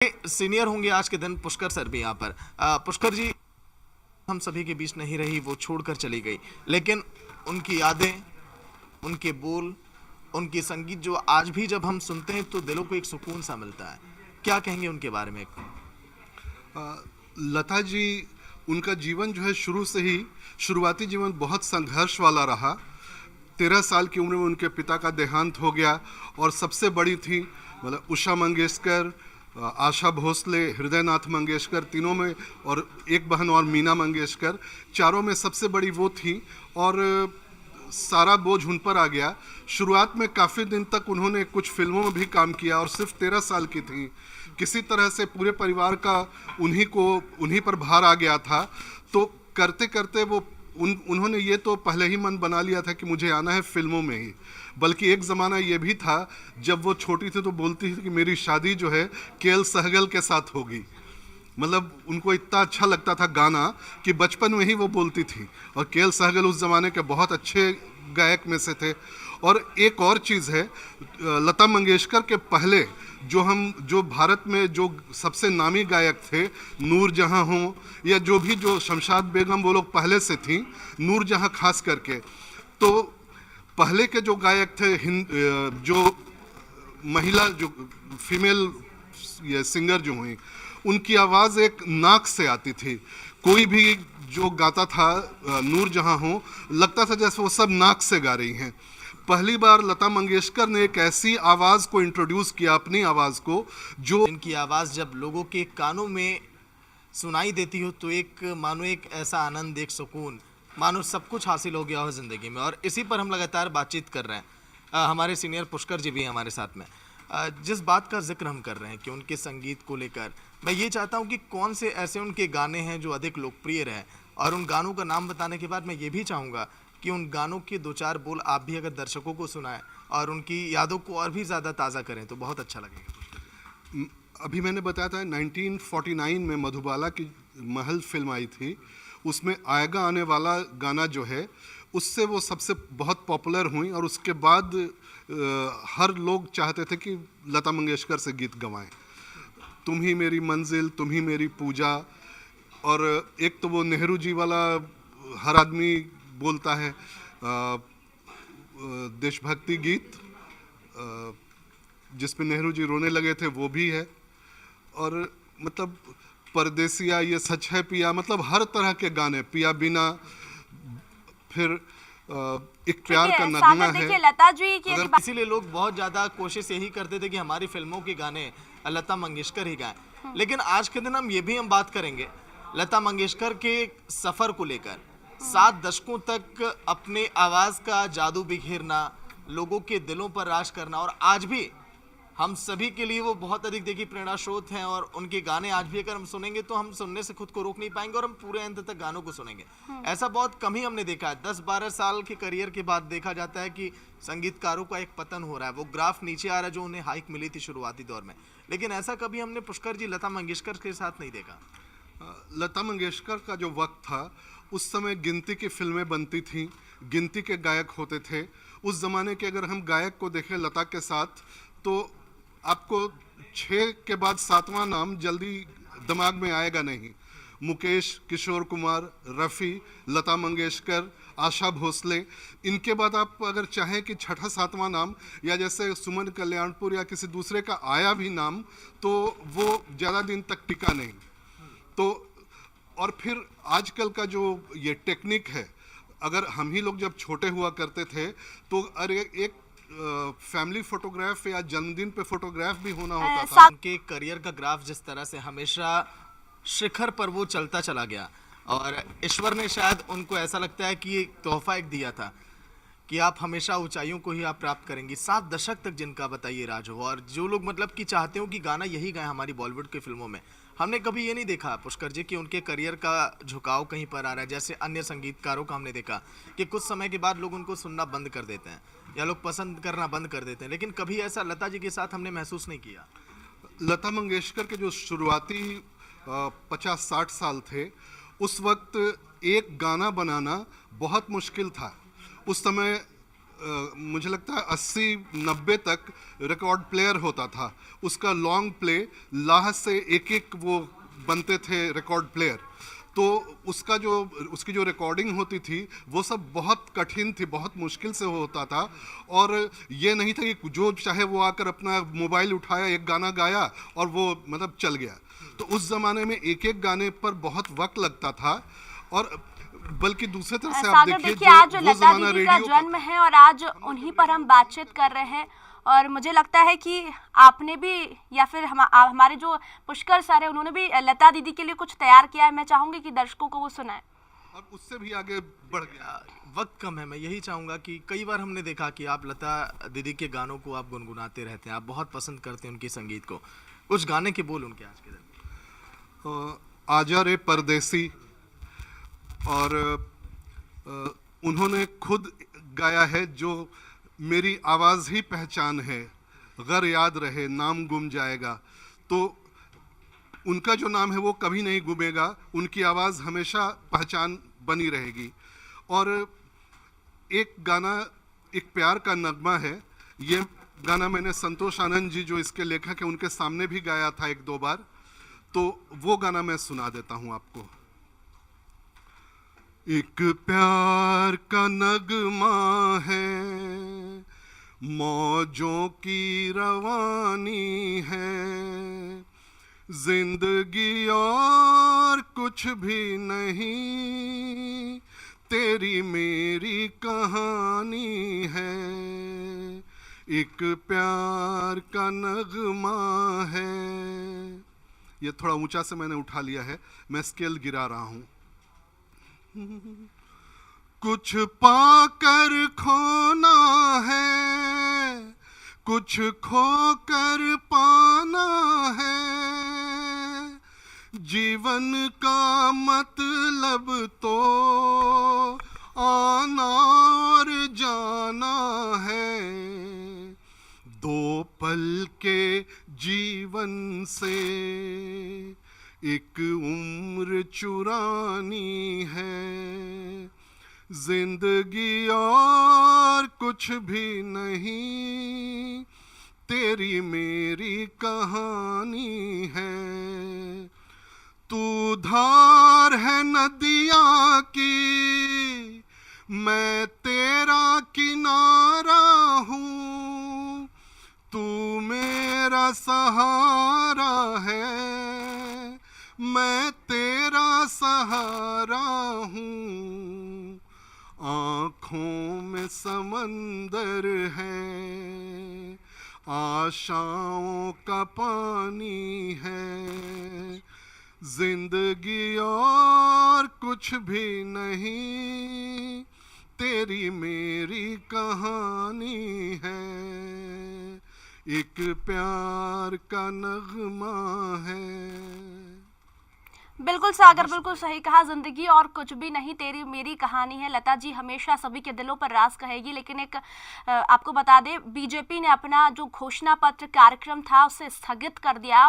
Senior होंगे आज के दिन पुष्कर सर भी यहाँ पर। पुष्कर जी हम सभी के बीच नहीं रही, वो छोड़कर चली गई, लेकिन उनकी यादें, उनके बोल, उनकी संगीत जो आज भी जब हम सुनते हैं तो दिलों को एक सुकून सा मिलता है। क्या कहेंगे उनके बारे में? लता जी, उनका जीवन जो है शुरू से ही शुरुआती जीवन बहुत संघर्ष वाला रहा। 13 साल की उम्र में उनके पिता का देहांत हो गया और सबसे बड़ी थी मतलब उषा मंगेशकर, आशा भोसले, हृदयनाथ मंगेशकर, तीनों में, और एक बहन और मीना मंगेशकर, चारों में सबसे बड़ी वो थी और सारा बोझ उन पर आ गया। शुरुआत में काफ़ी दिन तक उन्होंने कुछ फिल्मों में भी काम किया और सिर्फ 13 साल की थी। किसी तरह से पूरे परिवार का उन्हीं पर भार आ गया था। तो करते करते वो उन्होंने ये तो पहले ही मन बना लिया था कि मुझे आना है फिल्मों में ही। बल्कि एक ज़माना ये भी था जब वो छोटी थी तो बोलती थी कि मेरी शादी जो है के.एल. सहगल के साथ होगी। मतलब उनको इतना अच्छा लगता था गाना कि बचपन में ही वो बोलती थी। और के.एल. सहगल उस ज़माने के बहुत अच्छे गायक में से थे। और एक और चीज़ है, लता मंगेशकर के पहले जो भारत में जो सबसे नामी गायक थे, नूर जहाँ हो या जो शमशाद बेगम, वो लोग पहले से थी, नूर जहाँ खास करके। तो पहले के जो गायक थे, जो महिला जो फीमेल ये सिंगर जो हुई, उनकी आवाज़ एक नाक से आती थी। कोई भी जो गाता था नूर जहाँ हो, लगता था जैसे वो सब नाक से गा रही हैं। पहली बार लता मंगेशकर ने एक ऐसी आवाज़ को इंट्रोड्यूस किया, अपनी आवाज़ को, जो इनकी आवाज़ जब लोगों के कानों में सुनाई देती हो तो एक मानो एक ऐसा आनंद, एक सुकून, मानो सब कुछ हासिल हो गया हो ज़िंदगी में। और इसी पर हम लगातार बातचीत कर रहे हैं। हमारे सीनियर पुष्कर जी भी हैं हमारे साथ में। जिस बात का जिक्र हम कर रहे हैं कि उनके संगीत को लेकर, मैं ये चाहता हूँ कि कौन से ऐसे उनके गाने हैं जो अधिक लोकप्रिय रहे, और उन गानों का नाम बताने के बाद मैं ये भी चाहूँगा कि उन गानों के 2-4 बोल आप भी अगर दर्शकों को सुनाएं और उनकी यादों को और भी ज़्यादा ताज़ा करें तो बहुत अच्छा लगेगा। अभी मैंने बताया था 1949 में मधुबाला की महल फिल्म आई थी, उसमें आएगा आने वाला गाना जो है, उससे वो सबसे बहुत पॉपुलर हुई। और उसके बाद हर लोग चाहते थे कि लता मंगेशकर से गीत गवाएं। तुम ही मेरी मंजिल, तुम ही मेरी पूजा, और एक तो वो नेहरू जी वाला हर आदमी बोलता है देशभक्ति गीत, जिसमें नेहरू जी रोने लगे थे, वो भी है। और मतलब परदेसिया, ये सच है पिया, मतलब हर तरह के गाने, पिया बिना, फिर एक प्यार का नगमा है। लता जी की इसीलिए लोग बहुत ज़्यादा कोशिश यही करते थे कि हमारी फिल्मों के गाने लता मंगेशकर ही गाएं। लेकिन आज के दिन हम बात करेंगे लता मंगेशकर के सफ़र को लेकर। 7 दशकों तक अपने आवाज़ का जादू बिखेरना, लोगों के दिलों पर राज करना, और आज भी हम सभी के लिए वो बहुत अधिक देखिए प्रेरणा स्रोत हैं। और उनके गाने आज भी अगर हम सुनेंगे तो हम सुनने से खुद को रोक नहीं पाएंगे और हम पूरे अंत तक गानों को सुनेंगे। ऐसा बहुत कम ही हमने देखा है। 10-12 साल के करियर के बाद देखा जाता है कि संगीतकारों का एक पतन हो रहा है, वो ग्राफ नीचे आ रहा है जो उन्हें हाइक मिली थी शुरुआती दौर में। लेकिन ऐसा कभी हमने पुष्कर जी लता मंगेशकर के साथ नहीं देखा। लता मंगेशकर का जो वक्त था, उस समय गिनती की फिल्में बनती थीं, गिनती के गायक होते थे। उस ज़माने के अगर हम गायक को देखें लता के साथ, तो आपको 6 के बाद 7वां नाम जल्दी दिमाग में आएगा नहीं। मुकेश, किशोर कुमार, रफ़ी, लता मंगेशकर, आशा भोसले, इनके बाद आप अगर चाहें कि 6ठा-7वां नाम, या जैसे सुमन कल्याणपुर या किसी दूसरे का आया भी नाम, तो वो ज़्यादा दिन तक टिका नहीं। तो और फिर आजकल का जो ये टेक्निक है, अगर हम ही लोग जब छोटे हुआ करते थे तो अरे एक फैमिली फोटोग्राफ या जन्मदिन पे फोटोग्राफ भी होना होता था। उनके करियर का ग्राफ जिस तरह से हमेशा शिखर पर वो चलता चला गया, और ईश्वर ने शायद उनको ऐसा लगता है कि एक तोहफा एक दिया था कि आप हमेशा ऊंचाइयों को ही आप प्राप्त करेंगी। 7 दशक तक जिनका बताइए राज हो, और जो लोग मतलब कि चाहते हो कि गाना यही गाए हमारी बॉलीवुड की फिल्मों में। हमने कभी ये नहीं देखा पुष्कर जी कि उनके करियर का झुकाव कहीं पर आ रहा है। जैसे अन्य संगीतकारों का हमने देखा कि कुछ समय के बाद लोग उनको सुनना बंद कर देते हैं या लोग पसंद करना बंद कर देते हैं, लेकिन कभी ऐसा लता जी के साथ हमने महसूस नहीं किया। लता मंगेशकर के जो शुरुआती 50-60 साल थे, उस वक्त एक गाना बनाना बहुत मुश्किल था। उस समय मुझे लगता है 80-90 तक रिकॉर्ड प्लेयर होता था, उसका लॉन्ग प्ले लाह से एक एक वो बनते थे रिकॉर्ड प्लेयर। तो उसकी जो रिकॉर्डिंग होती थी वो सब बहुत कठिन थी, बहुत मुश्किल से होता था। और ये नहीं था कि जो चाहे वो आकर अपना मोबाइल उठाया, एक गाना गाया और वो मतलब चल गया। तो उस ज़माने में एक एक गाने पर बहुत वक्त लगता था। और बल्कि दूसरे तरफ से आप देखिए आज लता दीदी का जन्म है और आज उन्हीं पर हम बातचीत कर रहे हैं। और मुझे लगता है कि आपने भी या फिर हमारे जो पुष्कर सर है उन्होंने भी लता दीदी के लिए कुछ तैयार किया है। मैं चाहूंगी कि दर्शकों को वो सुनाएं। और उससे भी आगे बढ़ गया। वक्त कम है, मैं यही चाहूँगा कि कई बार हमने देखा कि आप लता दीदी के गानों को आप गुनगुनाते रहते हैं, आप बहुत पसंद करते हैं उनके संगीत को। कुछ गाने के बोल उनके आज के दिन। आजा रे परदेसी, और उन्होंने खुद गाया है, जो मेरी आवाज़ ही पहचान है, गर याद रहे नाम गुम जाएगा। तो उनका जो नाम है वो कभी नहीं गुमेगा, उनकी आवाज़ हमेशा पहचान बनी रहेगी। और एक गाना, एक प्यार का नगमा है, ये गाना मैंने संतोष आनंद जी जो इसके लेखक हैं उनके सामने भी गाया था 1-2 बार। तो वो गाना मैं सुना देता हूँ आपको। एक प्यार का नगमा है, मौजों की रवानी है, जिंदगी और कुछ भी नहीं, तेरी मेरी कहानी है। एक प्यार का नगमा है। ये थोड़ा ऊंचा से मैंने उठा लिया है, मैं स्केल गिरा रहा हूं। कुछ पाकर खोना है, कुछ खोकर पाना है, जीवन का मतलब तो आना और जाना है। 2 पल के जीवन से एक उम्र चुरानी है, जिंदगी और कुछ भी नहीं, तेरी मेरी कहानी है। तू धार है नदिया की, मैं तेरा किनारा हूँ, तू मेरा सहारा है, मैं तेरा सहारा हूँ। आँखों में समंदर है, आशाओं का पानी है, जिंदगी और कुछ भी नहीं, तेरी मेरी कहानी है। एक प्यार का नगमा है। बिल्कुल सागर, बिल्कुल सही कहा। जिंदगी और कुछ भी नहीं, तेरी मेरी कहानी है। लता जी हमेशा सभी के दिलों पर राज कहेगी। लेकिन एक आपको बता दें, बीजेपी ने अपना जो घोषणा पत्र कार्यक्रम था उसे स्थगित कर दिया।